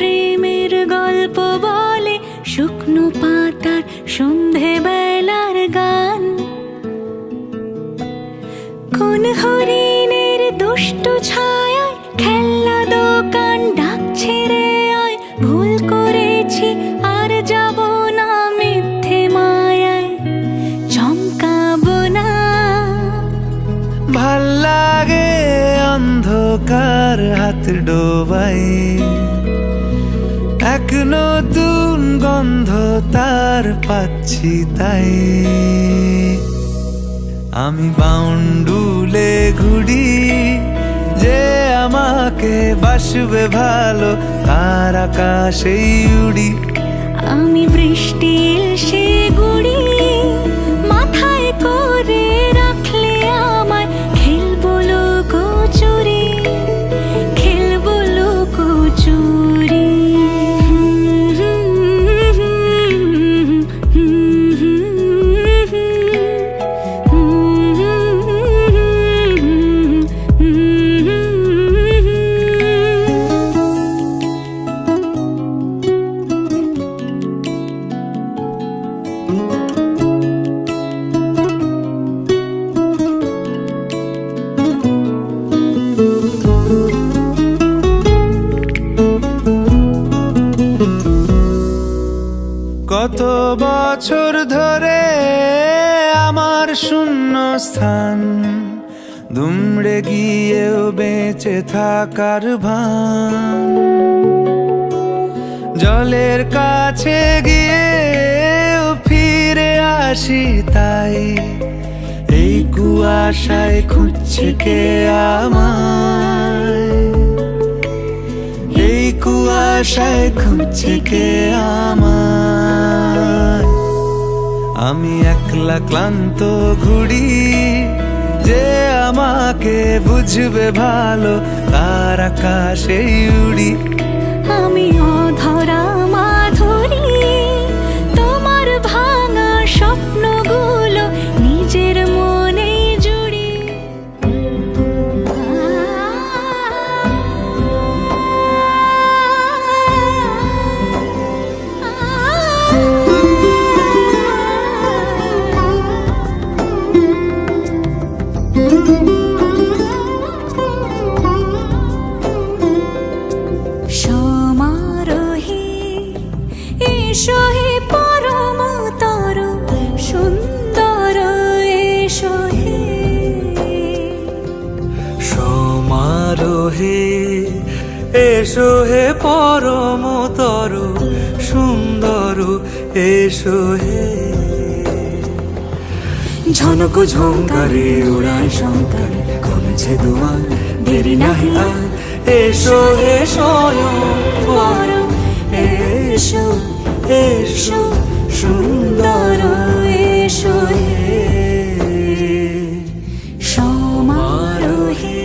প্রেমের গল্প বলে শুকনো পাতার সন্ধে বেলার গান। কোন হরিণের দুষ্ট ছায়ায় খেলনা দোকান ডাকছে রে আয়, ভুল করেছি আর যাব না মিথ্যে মায়ায় চমকাবো না। ভাল লাগে অন্ধকার হাত ডোবাই, এক নতুন গন্ধ তার পাচ্ছি তাই। আমি বাউন্ডুলে ঘুরি, যে আমাকে বাসবে ভালো তার আকাশেই উড়ি। আমি বৃষ্টির সে গুড়ি মাথায় করে রাখলে আমায় খেলবো লুকোচুরি, খেলবো লুকোচুরি। কত বছর ধরে আমার শূন্য স্থান, দুমড়ে গিয়েও বেঁচে থাকার ভান। জলের কাছে গিয়েও ফিরে আসি তাই, এই কুয়াশায় খুঁজছে কে আমায়, এই কুয়াশায় খুঁজছে কে আমায়। আমি একলা ক্লান্ত ঘুরি, যে আমাকে বুঝবে ভালো তার আকাশেই উড়ি। আমি অধরা মাধুরী, তোমার ভাঙা স্বপ্নগুলো নিজের মনে জুড়ি। সমারোহে এসো হে পরমতর সুন্দর, এসো হে। সমারোহে এসো হে পরমতর সুন্দর, এসো হে। ঝনক ঝঙ্কারে উড়ায় শঙ্কারে কমেছে দুয়ার, দেরি নাহি আর এসো হে স্বয়ংবর। এসো এসো সুন্দর, এসো হে। সমারোহে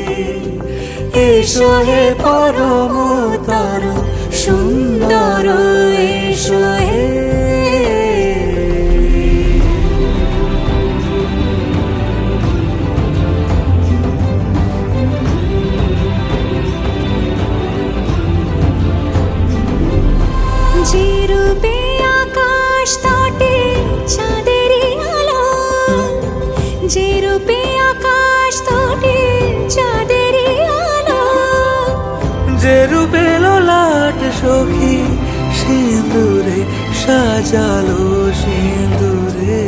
এসো হে পরমতর সুন্দর, এসো হে। যে রূপে আকাশ তটে চাঁদেরই আলো, যে রূপে আকাশ তটে চাঁদেরই আলো। যে রূপে ললাট সখী সিঁদুরে সাজালো সিঁদুরে,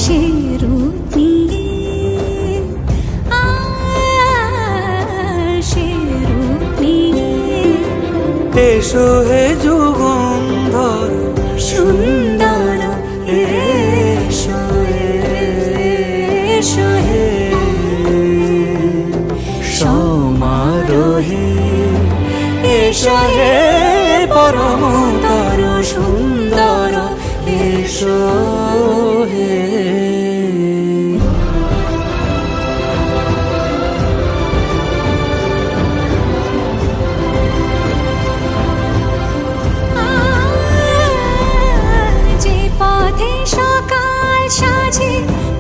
সে রূপ নিয়ে সে রূপ নিয়ে এসো হে যুগন্ধর সুন্দর, এসো এসো হে। সমারোহে এসো হে পরমতর সুন্দর, এসো হে। যে পথে সকাল সাজে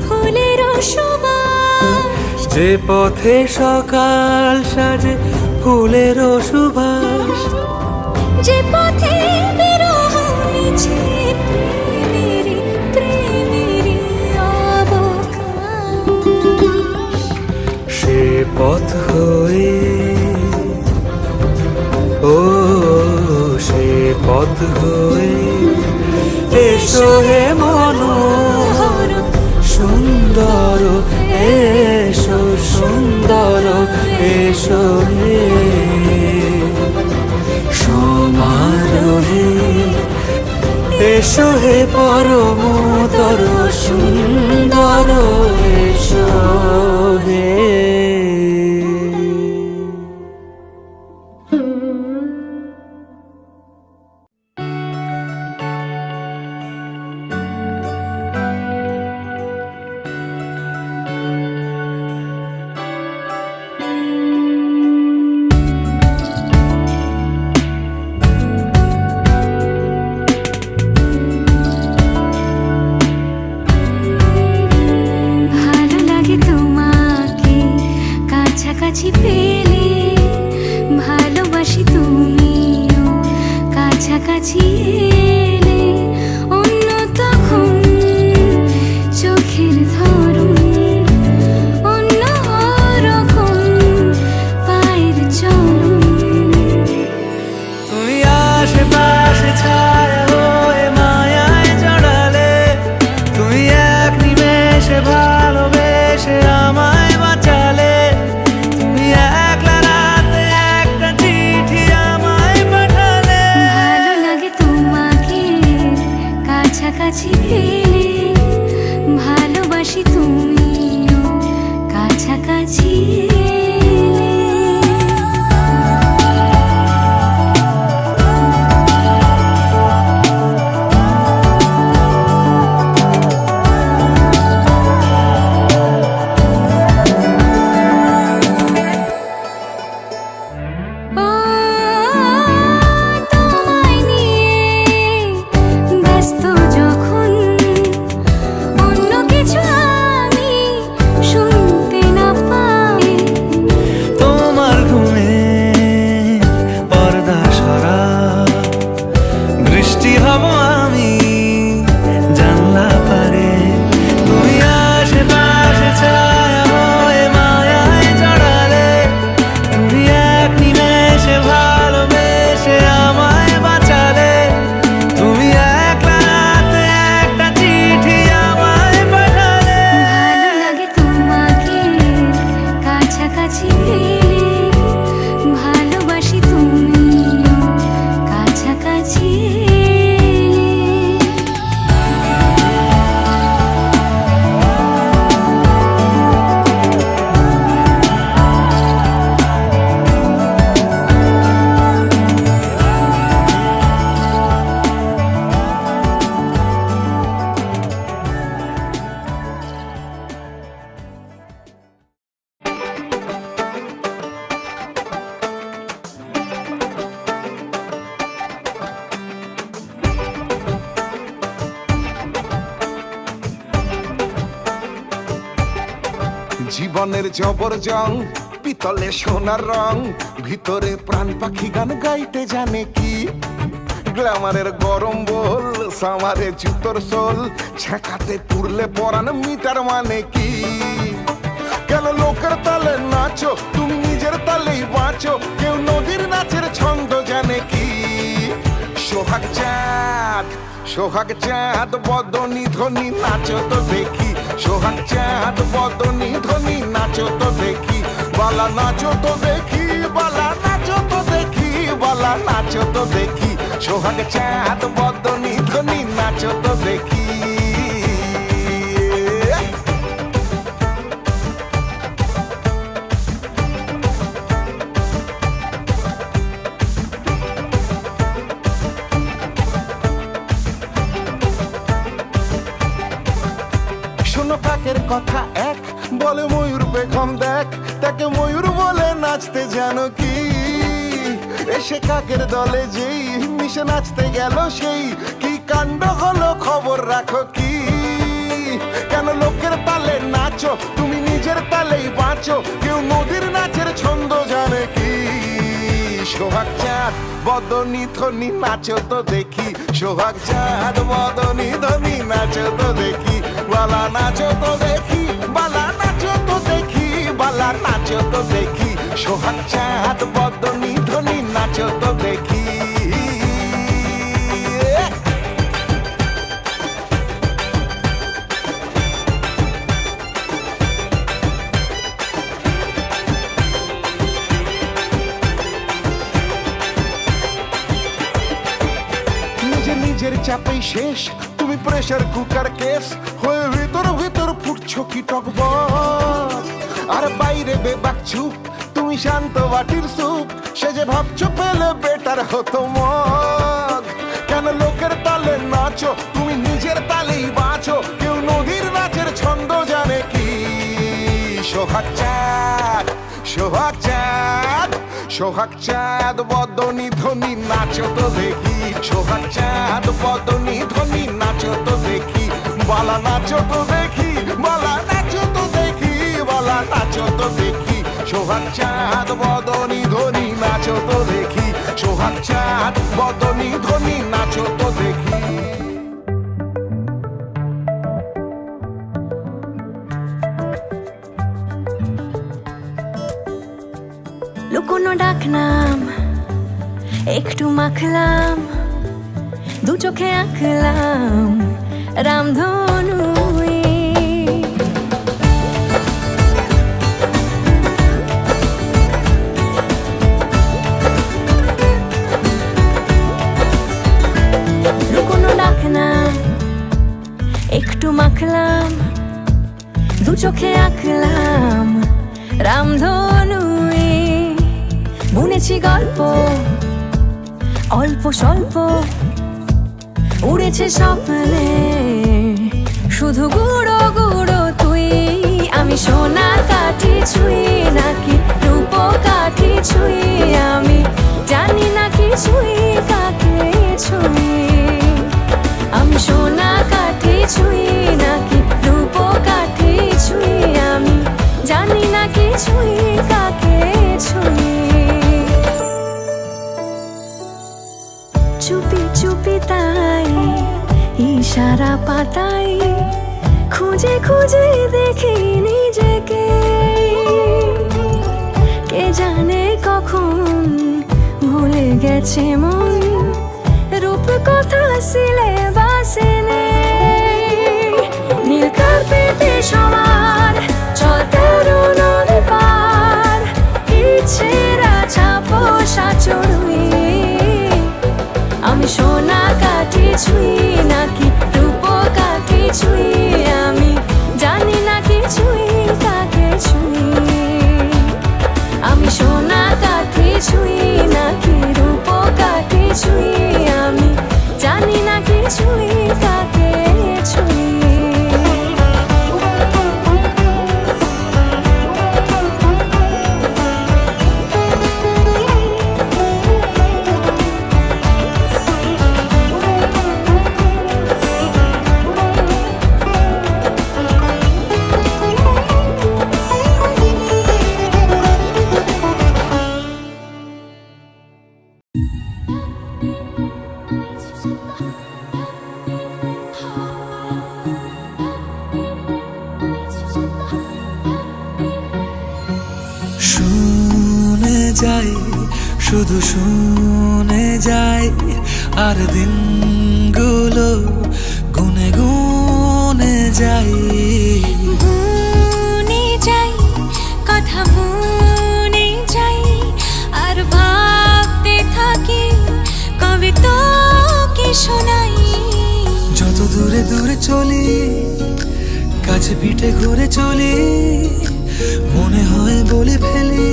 ফুলের সুবাস, যে পথে সকাল সাজে ফুলের সুবাস। পথ হয়ে, ও সে পথ হয়ে এসো হে মনোহর সুন্দর, এসো সুন্দর, এসো হে সমারোহে, এসো হে পরমতর সুন্দর, এসো হে। ভালো লাগে তোমাকে কাছাকাছি পেলে, ভালোবাসি তুমিও কাছাকাছি এলে। অন্য তখন চোখের ধরন, অন্য রকম পায়ের চলন। তুমি আশেপাশে ছায়া হয়ে মায়ায় জড়ালে, তুমি এক নিমেষে ভালোবেসে আমায় বাঁচালে। তুমি একলা রাতে একটা চিঠি আমায় পাঠালে। ভালো লাগে তোমাকে কাছাকাছি পেলে, ভালোবাসি তুমিও কাছাকাছি এলে। ও তোমায় নিয়ে ব্যস্ত যখন, অন্য কিছু আমি শুনতে না পাই। তোমার ঘুমে পর্দা সরা, বৃষ্টি হব আমি জানলা পারে। তুমি আশেপাশে ছায়া হয়ে মায়ায় জড়ালে, তুমি এক নিমেষে ভালোবেসে আমায় বাঁচালে। তুমি একলা রাতে একটা চিঠি আমায় পাঠালে। ভালো লাগে তোমাকে কাছাকাছি পেলে, ভালোবাসি তুমিও কাছাকাছি এলে। জীবনের জবর জং, পিতলে সোনার রং, ভিতরে প্রাণ পাখি গান গাইতে জানে কি। গ্ল্যামারের গরম বল, সামারে জুতোর সোল, ছেঁকাতে পুরলে পরান মিটার মানে কি। কেন লোকের তালে নাচো, তুমি নিজের তালেই বাঁচো। কেউ নদীর নাচের ছন্দ জানে কি। সোহাগ চাঁদ, সোহাগ চাঁদ বদনি ধ্বনি নাচো তো দেখি। সোহাগ চাঁদ বদনি ধ্বনি নাচো তো দেখি। বালা নাচো তো দেখি, বালা নাচো তো দেখি, বালা নাচো তো দেখি। সোহাগ চাঁদ বদনি ধ্বনি নাচো তো দেখি। শোনো কাকের কথা এক, বলে ময়ূর পেখম দেখ। তাকে ময়ূর বলে নাচতে জানো কি। এসে কাকের দলে যেই মিশে নাচতে গেল সেই, কি কাণ্ড হলো খবর রাখো কি। কেন লোকের তালে নাচো, তুমি নিজের তালেই বাঁচো। কেউ নদীর নাচের ছন্দ জানে কি। সোহাগ চাঁদ বদনি ধ্বনি নাচো তো দেখি। সোহাগ চাঁদ বদনি ধ্বনি নাচো তো দেখি। বালা নাচো তো দেখি, বালা নাচো তো দেখি, বালা বলা নাচো তো দেখি, সোহাগ চাঁদ বদনী ধ্বনি নাচো তো দেখি। নিজের চাপেই শেষ, তুমি প্রেসার কুকার কেস হয়ে ভিতর ভিতর ফুটছো কি টকবক, আর বাইরে বেবাক চুপ, তুমি শান্ত বাটির স্যুপ, সে যে ভাবছো পেলে বেটার হতো মগ। কেন লোকের তালে নাচো, তুমি নিজের তালেই বাঁচো, কেউ নদীর নাচের ছন্দ জানে কি? সোহাগ চাঁদ, সোহাগ চাঁদ, সোহাগ চাঁদ বদনী ধ্বনি নাচো তো দেখি, সোহাগ চাঁদ বদনী ধ্বনি নাচো তো দেখি, বলা নাচো তো দেখি, বলা নাচো তো দেখি, বলা নাচো তো দেখি, সোহাগ চাঁদ বদনী ধ্বনি নাচো তো দেখি, সোহাগ চাঁদ বদনী ধ্বনি নাচো তো দেখি। লুকোনো ডাকনাম একটু মাখলাম, দু চোখে আঁকলাম রামধনু। লুকোনো ডাকনাম একটু মাখলাম, দু চোখে আঁকলাম রামধনু। বুনেছি গল্প অল্প স্বল্প, উড়েছে স্বপ্নে শুধু গুঁড়ো গুঁড়ো তুই। আমি সোনা কাঠি ছুঁই নাকি রূপ কাঠি ছুঁই, আমি জানি না কি ছুঁই কাকে ছুঁই। আমি সোনা কাঠি ছুঁই নাকি রূপ কাঠি ছুঁই, আমি জানি না কি ছুঁই কাকে ছুঁই। চুপি চুপি তাই ইশারা পাতাই, খুঁজে খুঁজে দেখি নিজেকে। কে জানে কখন ভুলে গেছে মন, রূপ কথা সিলেবাসে নেই। নীল কার্পেটে সবার চলতে নদী পার, ইচ্ছেরা ছাপোষা চড়ুই। আমি সোনা কাঠি ছুঁই নাকি রূপ কাঠি ছুঁই, আমি জানি না কি ছুঁই কাকে ছুঁই। আমি সোনা কাঠি ছুঁই নাকি রূপ কাঠি ছুঁই, আমি জানি না কি ছুঁই কাকে ছুঁই। শুনে যাই শুধু শুনে যাই, আর দিনগুলো গুনে গুনে যাই। গুনে যাই কথা মনে যাই, আর ভাবতে থাকি কবে তো কি শোনাই। যত দূরে দূরে চলি, কাছে পিঠে ঘুরে চলি, মনে হয় বলে ফেলি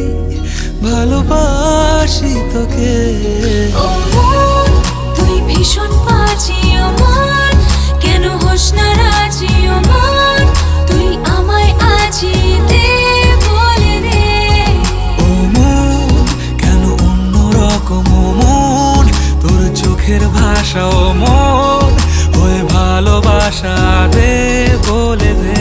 ভালোবাসি তোকে। ও মন, তুই ভীষণ পাজি ও মন, কেন হোস না রাজি ও মন, তুই আমায় আজি দে বলে দে। ও মন, কেন অন্য রকম ও মন, তোর চোখের ভাষা ও মন, হয়ে ভালোবাসা দে বলে দে।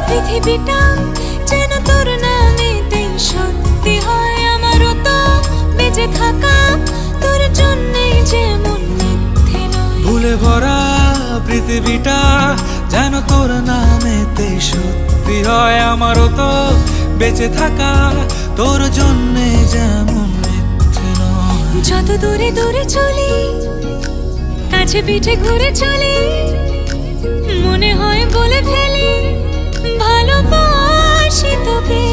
পৃথিবীটা যেন তোর নামেতেই সত্যি হয়। ফুলে ভরা পৃথিবীটা যেন তোর নামেতে সত্যি হয়। আমারও তো বেঁচে থাকা তোর জন্যে যেমন মিথ্যে নয়। যত দূরে দূরে চলি, কাছে পিঠে ঘুরে চলি, মনে হয় বলে ফেলি ভালোবাসি তোকে।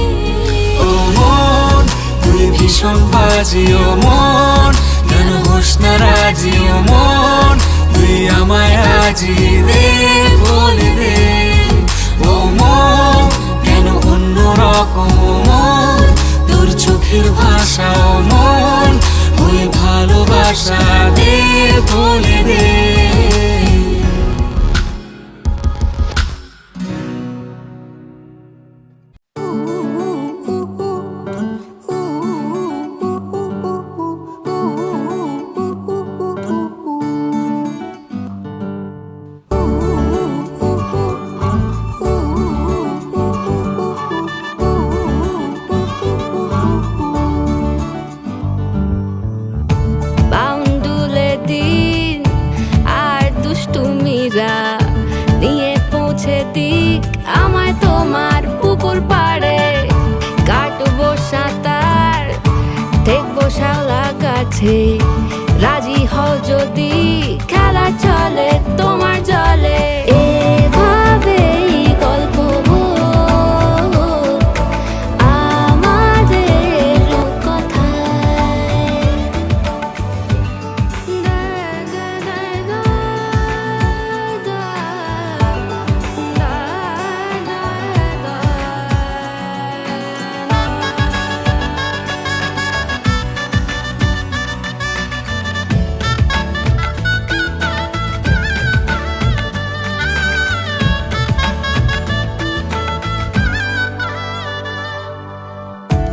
ও মন তুই ভীষণ বাজি, ও মন কেন হোস না রাজি, ও মন তুই আমায় আজি দে বলে দে। ও মন কেন অন্য রকম, ও মন তোর চোখের ভাষা, ও মন ওই ভালোবাসা দে বলে দে। বাউন্ডুলে দিন আর দুষ্টুমিরা নিয়ে পৌঁছে দিক আমায় তোমার পুকুর পাড়ে। কাটবো সাঁতার, দেখবো শাওলা গাছে, রাজি হও যদি খেলা চলে তোমার জলে। এভাবেই গল্প হোক আমাদের কথায়।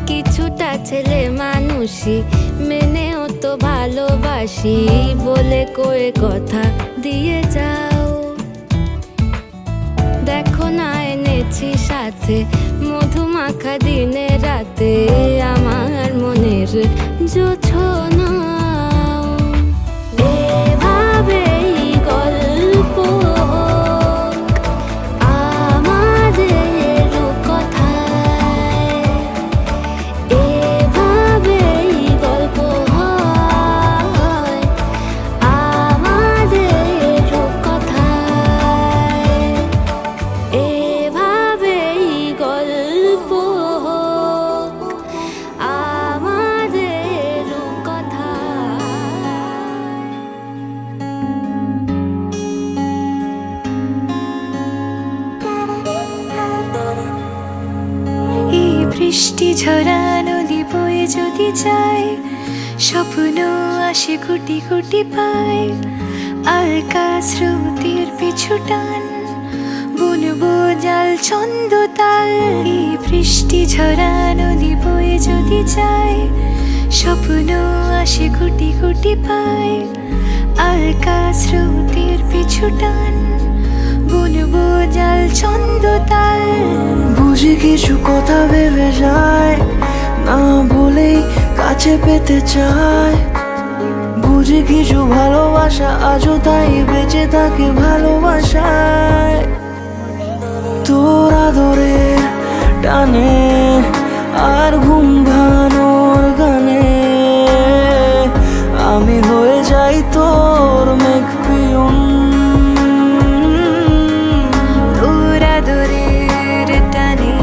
কিছুটা ছেলে মানুষই মেনেও তো ভালোবাসি বলে কয়ে কথা দিয়ে যাও। দেখো না এনেছি সাথে মধুমাখা দিনে রাতে আমার মনের জোছনা। এভাবেই গল্প হোক আমাদের কথায়। এভাবেই গল্প হয় আমাদের কথায়। এভাবেই গল্প হোক আমাদের কথায়। এই বৃষ্টি ঝরা নদী বয়ে যদি যায়, স্বপ্ন আসে কোটি কোটি পায়। আলকা স্রোতের পিছু টান, বুনবো জাল ছন্দ তাল। এই বৃষ্টি ঝরা নদী বয়ে যদি যায়, স্বপ্ন আসে কোটি কোটি পায়। আলকা স্রোতের পিছু টান, বুনবো জাল ছন্দ তাল। বুঝি কিছু কথা ভেবে যায়, না বলেই কাছে পেতে চায়। বুঝি কিছু ভালোবাসা আজও তাই বেঁচে থাকে ভালোবাসায়। তোর আদরে টানে আর ঘুম ভাঙানোর গানে আমি হয়ে যাই তোর মেঘ পিয়ন। তোর আদরের টানে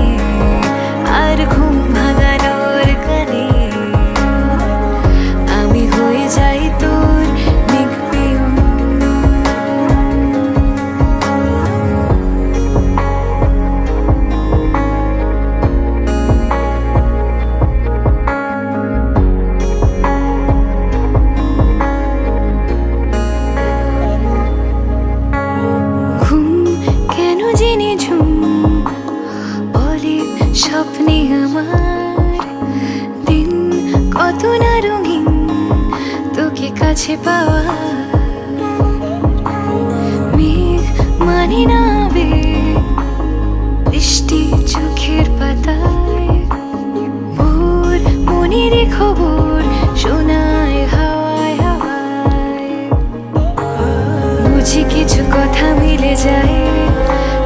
আর ঘুম ভাঙানোর গানে আমি হয়ে যাই তোর মেঘ পিয়ন। ঘুম কেন জেনে ঝুম বলে স্বপ্নে আমার, দিন কত না রঙিন তোকে কাছে পাওয়া। মেঘ মানে না আবেগ, বৃষ্টি চোখের পাতায়। ভোর মনের খবর শোনায় হাওয়ায় হাওয়ায়। কিছু কথা মিলে যায়,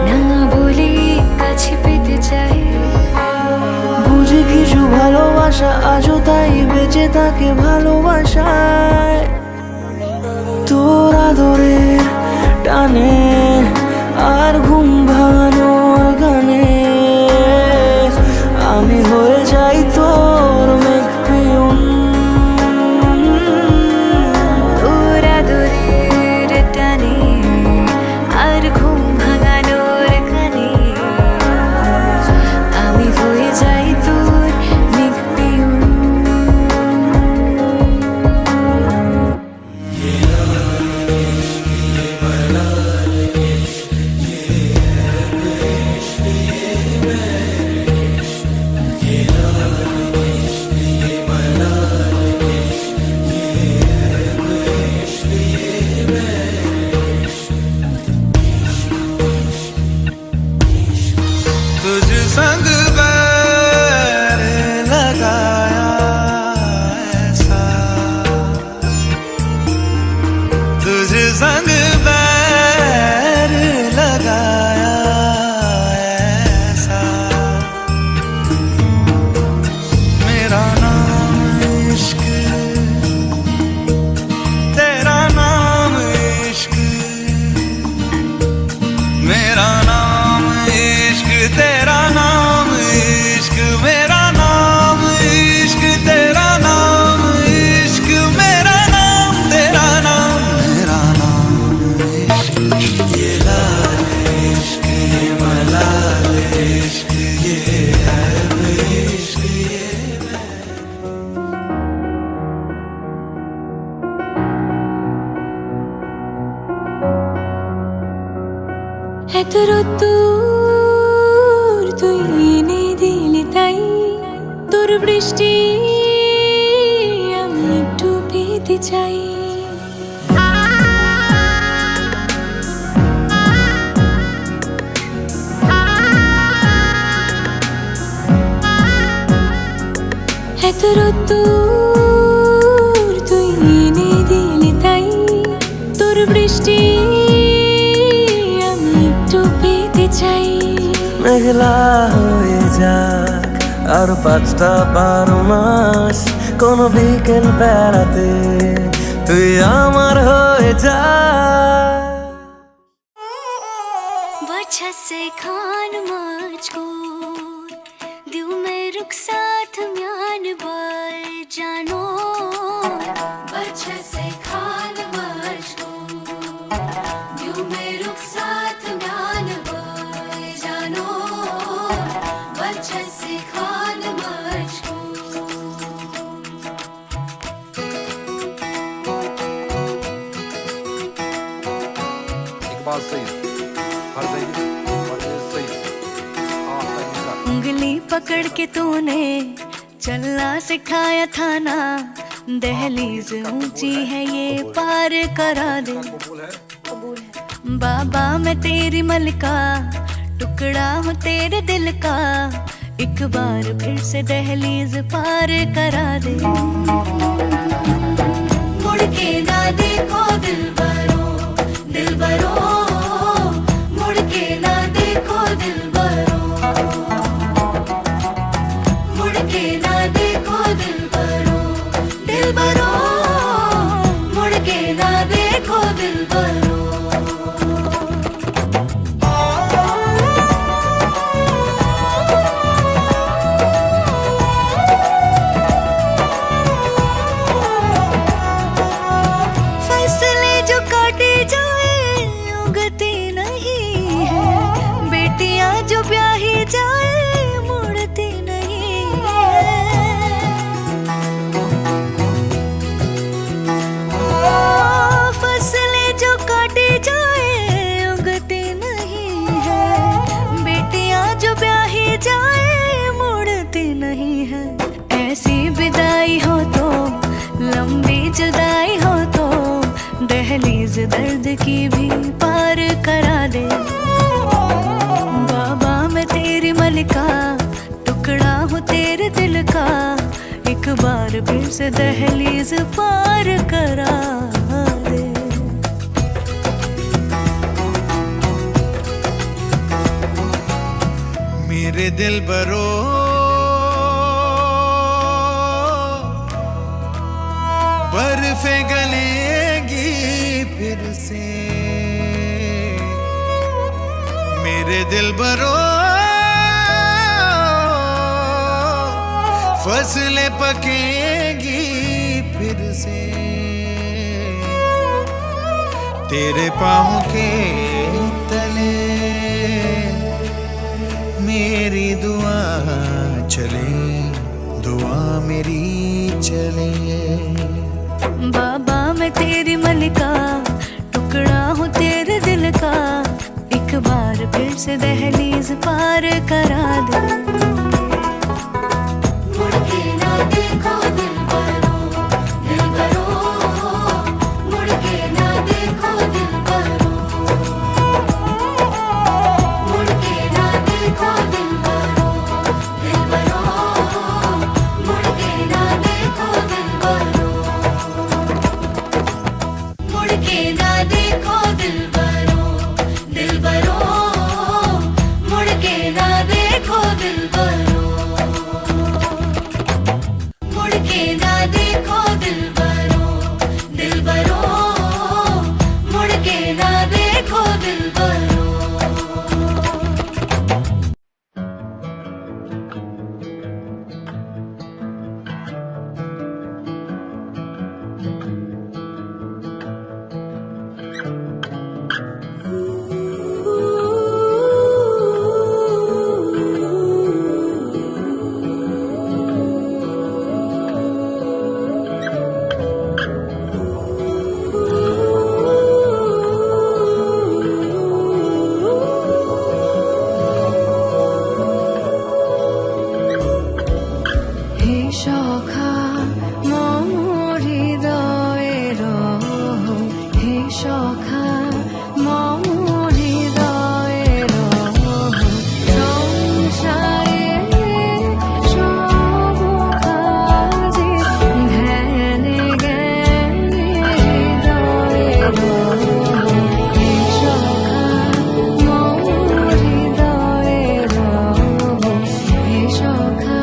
না বলে কাছে পেতে চাই। বুঝি কিছু ভালোবাসা আজও তাই বেঁচে থাকে ভালোবাসায়। তোর আদরের টানে আর ঘুম ভাঙানোর গানে আমি হয়ে যাই তোর মেঘ পিয়ন। তোর আদরের টানে আর ঘুম ভাঙানোর গানে আমি হয়ে যাই তোর মেঘ পিয়ন। तुझ संग बैर लगाया ऐसा, तुझ संग बैर लगाया ऐसा। मेरा नाम इश्क, तेरा नाम इश्क, मेरा नाम इश्क, तेरा नाम इश्क, मेरा नाम इश्क, तेरा नाम इश्क, मेरा नाम तेरा नाम, मेरा नाम इश्क। ये लाल इश्क, ये मलाल इश्क, ये ऐब इश्क, ये এতদূর তুই এনে দিলি তাই, তোর বৃষ্টি আমি একটু পেতে চাই। এতদূর তুই এনে দিলি তাই, তোর বৃষ্টি আমি একটু পেতে চাই। মেঘলা হয়ে যাক আর 5টা-12 মাস, কোন বিকেল বেড়াতে তুই আমার হয়ে যা। बच्चा से खान मुझको दिल में रुक साथ म्यान बर जानो। बच्चा से खान मुझको दिल में रुक साथ म्यान बर जानो। बच्चा से खान मुझको इकबाल सईद, फरज़ सईद, उंगली पकड़ के तूने चलना सिखाया था ना, दहलीज ऊंची है ये पार करा दे। बाबा मैं तेरी मलिका, टुकड़ा हूँ तेरे दिल का, एक बार फिर से दहलीज पार करा दे। मुड़ के ना देखो दिलबरो, दिलबरो, मुड़ के ना देखो दिलबरो, मुड़ के ना देखो दिलबरो, दिलबरो, मुड़ के ना देखो दिलबरो। फैसले जो काटे जाए उगती नहीं है, बेटियां जो ब्याही जाए मुड़ती नहीं है। फसलें जो काटे जाए उगती नहीं है, बेटियां जो ब्याही जाए मुड़ती नहीं है। ऐसी विदाई हो तो लंबी जुदाई हो तो दहलीज दर्द की भी पार करा दे। बाबा मैं तेरी मलिका, टुकड़ा हूँ तेरे दिल का, एक बार फिर से दहलीज पार करा दे। दिलबरो बर्फे गलेगी फिर से मेरे दिलबरो फसलें पकेगी फिर से तेरे पाँव के तले मेरी दुआ चले दुआ मेरी चले बाबा मैं तेरी मलिका टुकड़ा हूँ तेरे दिल का एक बार फिर से दहलीज पार करा दे मुड़ के ना देखो दिलबरो दिलबरो मुड़ के ना देखो दिलबरो मुड़ के ना देखो दिलबरो दिलबरो मुड़ के ना देखो दिलबरो मुड़ के ना देखो दिलबरो दिलबरो मुड़ के ना देखो दिलबरो मुड़ के ना देखो दिलबरो दिलबरो मुड़ के ना देखो दिलबरो হে সখা মম হৃদয়ের হে সখা মম হৃদয়ের সংসারে সব কাজে ধ্যানে জ্ঞানে হৃদয়ের হে সখা মম হৃদয়ের হে সখা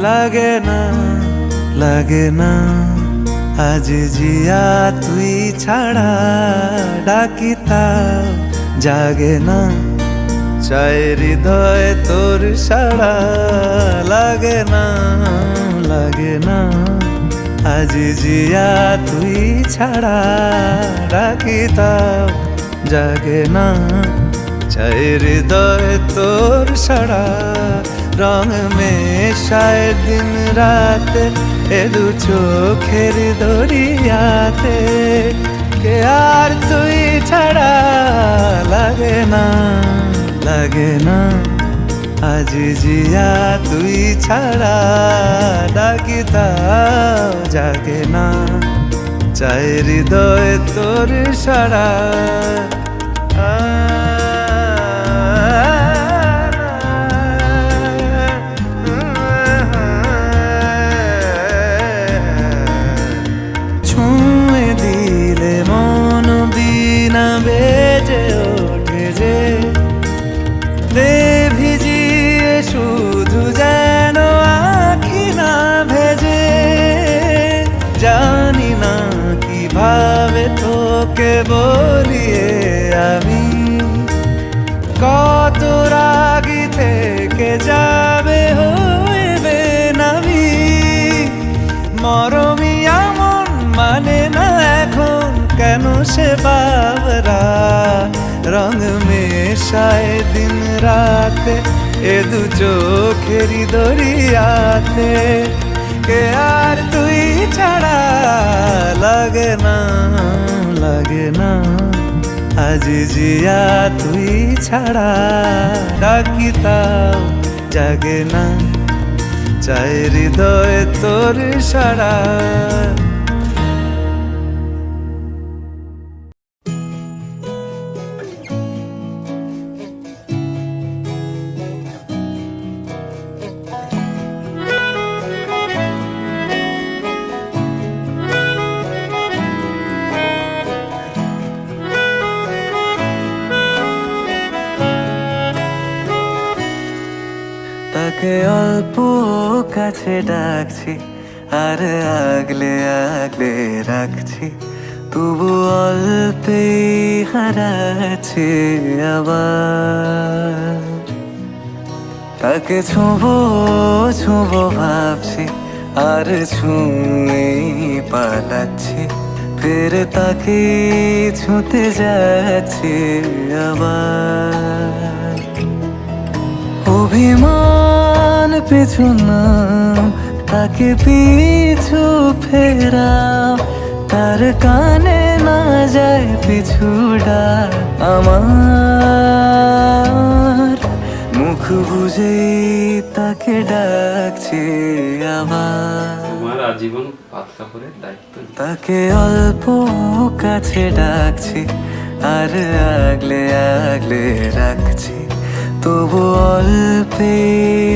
লাগে না লাগে না আজ জিয়া তুই ছাড়া ডাকি তাও জাগে না চাই হৃদয় তোর সাড়া লাগে না লাগে না আজ জিয়া তুই ছাড়া ডাকি তাও জাগে না চাই হৃদয় তোর সাড়া রং মেশায় দিন রাত এ দু চোখের দরিয়াতে কে আর তুই ছাড়া লাগে না লাগে না আজ জিয়া তুই ছাড়া ডাকি তাও জাগে না চাই হৃদয় তোর সাড়া ছুঁয়ে দিলে মন বিনা বেজে ওঠে যে দে ভিজিয়ে শুধু যেন আখি না ভেজে জানি না কিভাবে তোকে বলিয়ে আমি কত রাগি থেকে যাবে হইবে নামি মরমি এমন মানে না এখন কেন সে বাবরা রং মেশায় দিন রাতে এ দু চোখেরি দরিয়াতে কে আর তুই ছাড়া লাগে না লাগে না আজ জিয়া তুই ছাড়া ডাকি তাও জাগে না চাই হৃদয় তোর সাড়া তাকে অল্প কাছে ডাকছি আর আগলে আগলে রাখছি তবু অল্পে হারাচ্ছে আবার তাকে ছোঁবো ছোঁবো ভাবছি আর ছুঁয়ে পালাচ্ছি ফের তাকে ছুঁতে যাচ্ছে আবার অভিমান পিছু নাম তাকে পিছু ফেরাও তার কানে না যায় পিছুডা আমার মুখ বুঝে তাকে ডাকছে আবার তোমার আজীবন পাতলা করে দায়িত্ব তাকে অল্প কাছে ডাকছি আর আগলে আগলে রাখছি তবু অল্পে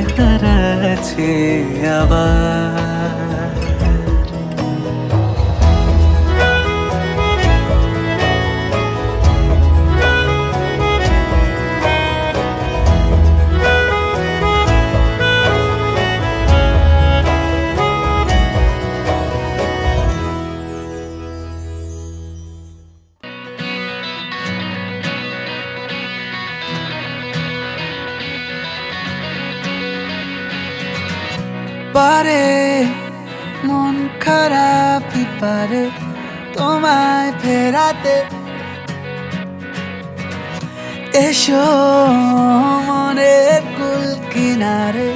হারাচ্ছে আবার পারে মন খারাপই পারে তোমায় ফেরাতে এসো মনের কুল কিনারে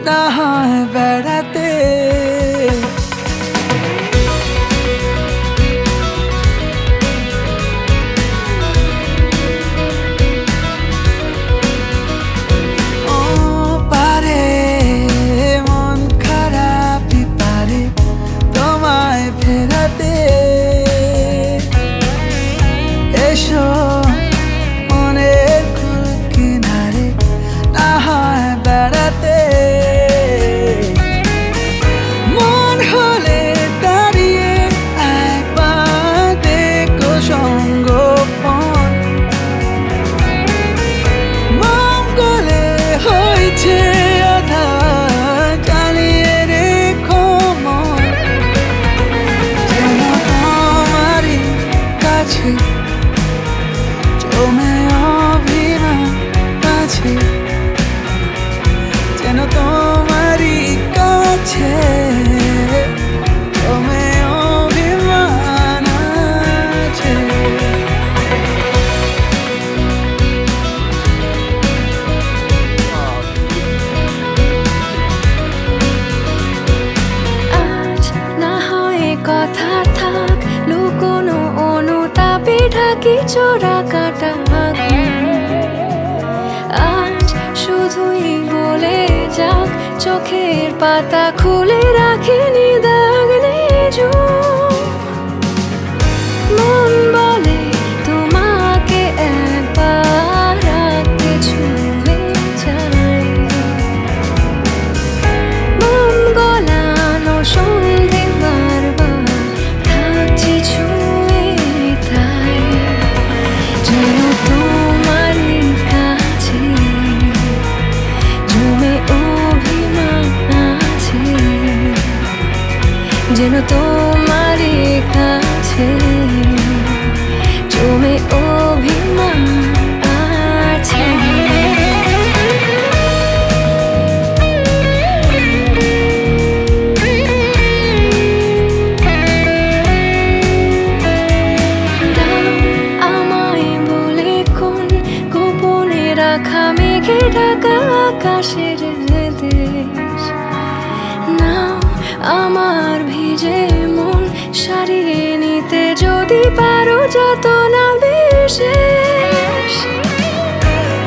না হয় বেড়াতে কি চোরা কাটা আজ শুধুই বলে যাক চোখের পাতা খুলে রাখিনি দাগ নিজুম মন বলে তোমাকে একবার রাখতে ছুঁয়ে যাই মন গলানো সন্ধে বারবার থাকছি ছুঁয়ে তাই যেন তোমারই কাছে জমে অভিমান আছে যেন তোমারই কাছে জমে অভিমান আছে আমায় বলে কোন গোপনে রাখা মেঘে ঢাকা আকাশের দেশ নাও আমার ভিজে মন সারিয়ে নিতে যদি পারো যত না বিশেষ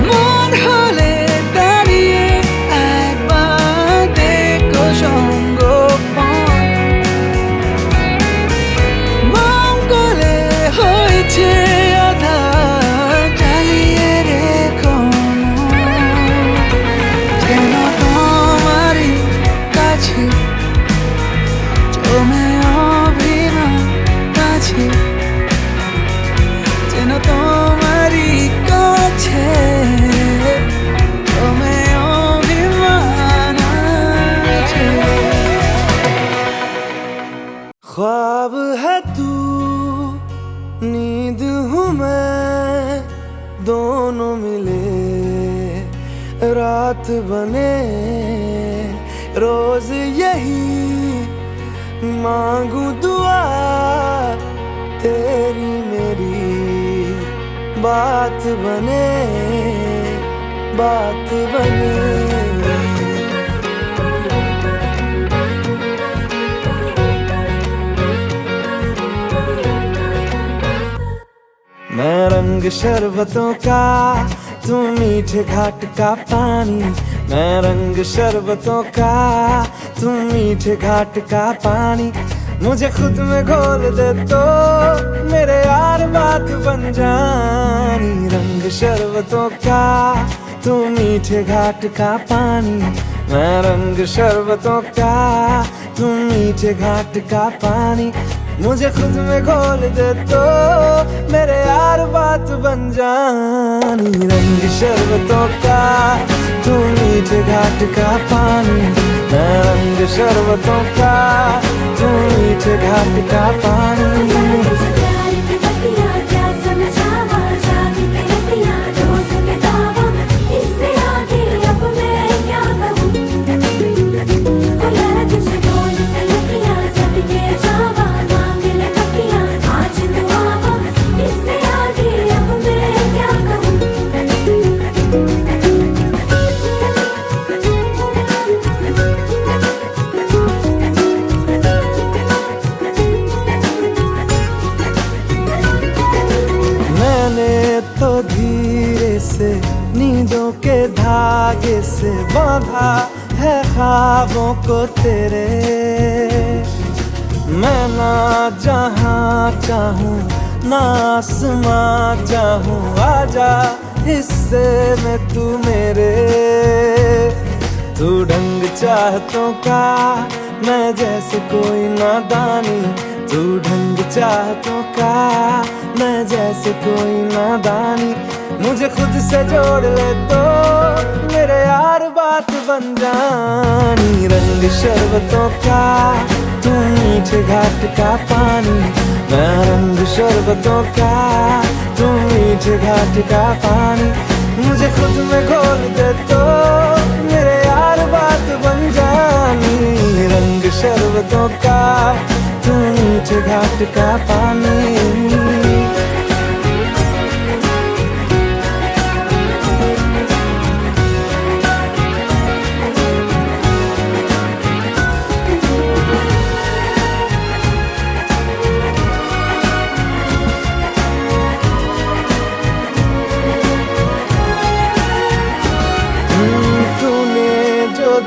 মন হলে দাঁড়িয়ে একবার দেখো সঙ্গোপন মঙ্গলে হয়েছে আধা চালিয়ে রেখো যেন তোমারই কাছে জমে অভিমান আছে যেন তোমারই কাছে জমে অভিমান আছে ख्वाब है तू नींद हूँ मैं दोनों मिले रात बने रोज यही मांगू दुआ तेरी मेरी बात बने बात बने मैं रंग शरबतों का तू मीठे घाट का पानी मैं रंग शरबतों का तू मीठे घाट का पानी मुझे खुद में घोल दे तो मेरे यार बात बन जानी रंग शरबतों का तू मीठे घाट का पानी मैं रंग शरबतों का तू मीठे घाट का पानी मुझे खुद में घोल दे तो मेरे यार बात बन जानी रंग शरबतों का तू मीठे घाट का पानी मैं रंग शरबतों का तू मीठे घाट का पानी तो धीरे से नींदों के धागे से बांधा है ख्वाबों को तेरे मैं ना जहाँ चाहूँ ना आसमां चाहूँ आजा हिस्से में तू मेरे तू ढंग चाहतों का मैं जैसे कोई नादानी तू ढंग चाहतों का मैं जैसे कोई नादानी मुझे खुद से जोड़ ले तो मेरे यार बात बन जानी रंग शरबतों का तू मीठे घाट का पानी मैं रंग शरबतों का तू मीठे घाट का पानी मुझे खुद में घोल दे तो मेरे यार बात बन जानी रंग शरबतों का तू मीठे घाट का पानी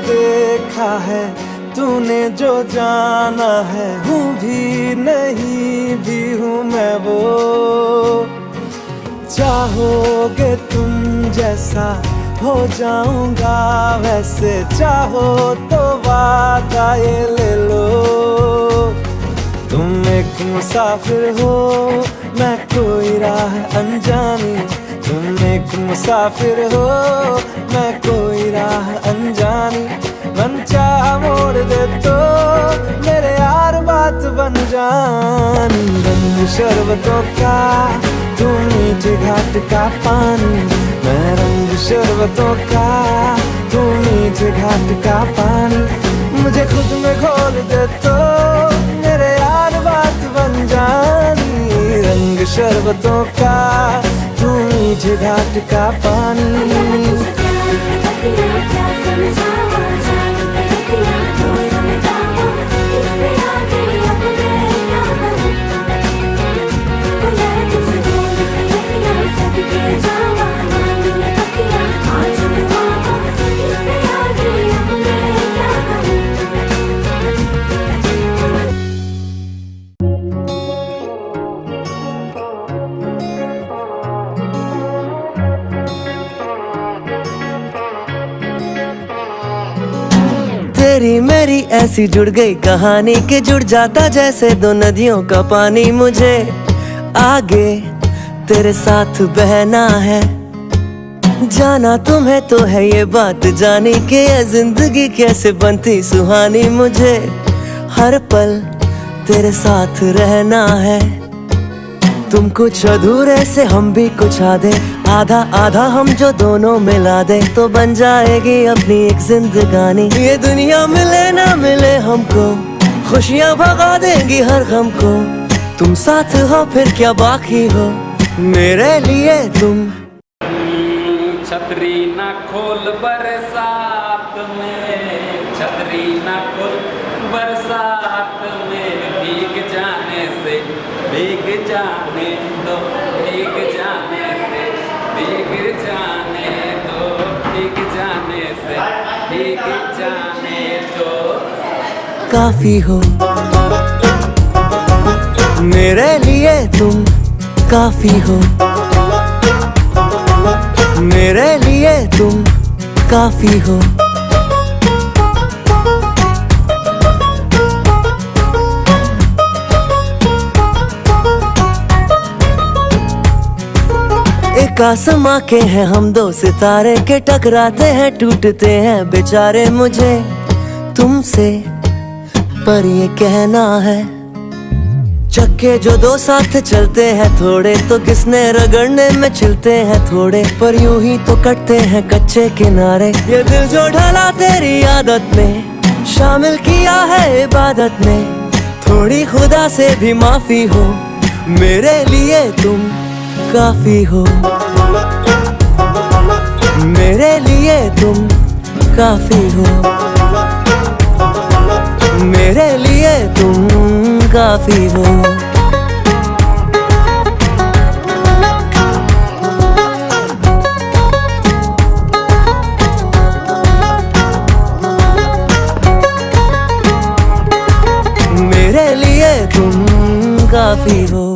देखा है, तूने जो जाना है, हूँ भी नहीं भी हूँ मैं वो। चाहोगे तुम जैसा हो जाऊंगा वैसे, चाहो तो वादा ये ले लो। तुम एक मुसाफिर हो, मैं कोई राह अनजानी। तुम एक मुसाफिर हो, मैं कोई राह अनजानी। मन चाह मोड़ दे तो मेरे यार बात बन जानी। रंग शरबतों का तू मीठे घाट का पानी, मैं रंग शरबतों का तू मीठे घाट का पानी। मुझे खुद में घोल दे तो मेरे यार बात बन जानी। रंग शरबतों का तू मीठे घाट का पानी। तेरी मेरी ऐसी जुड़ गई कहानी कि जुड़ जाता जैसे दो नदियों का पानी। मुझे आगे तेरे साथ बहना है, जाना तुम्हें तो है ये बात जानी कि ये जिंदगी कैसे बनती सुहानी। मुझे हर पल तेरे साथ रहना है, तुम कुछ अधूरे से हम भी कुछ आधे, आधा आधा हम जो दोनों मिला दे तो बन जाएगी अपनी एक जिंदगानी। ये दुनिया मिले ना मिले हमको, खुशियाँ भगा देंगी हर गम को। तुम साथ हो फिर क्या बाकी हो, मेरे लिए तुम। छतरी ना खोल बरसात में, छतरी ना खोल बरसात में, भीग जाने से भीग जाने दो, भीग जाने से भीग जाने दो, भीग जाने से भीग जाने दो। काफी हो मेरे लिए तुम, काफी हो मेरे लिए तुम, काफी हो। एक आसमां के हैं हम दो सितारे के, टकराते हैं टूटते हैं बेचारे। मुझे तुमसे पर ये कहना है, चक्के जो दो साथ चलते हैं थोड़े तो किसने रगड़ने में छिलते हैं थोड़े। पर यूं ही तो कटते हैं कच्चे किनारे, ये दिल जो ढला तेरी आदत में, शामिल किया है इबादत में। थोड़ी खुदा से भी माफी हो, मेरे लिए तुम काफी हो। मेरे लिए तुम काफी हो, मेरे लिए तुम काफी हो। मेरे लिए तुम काफी हो।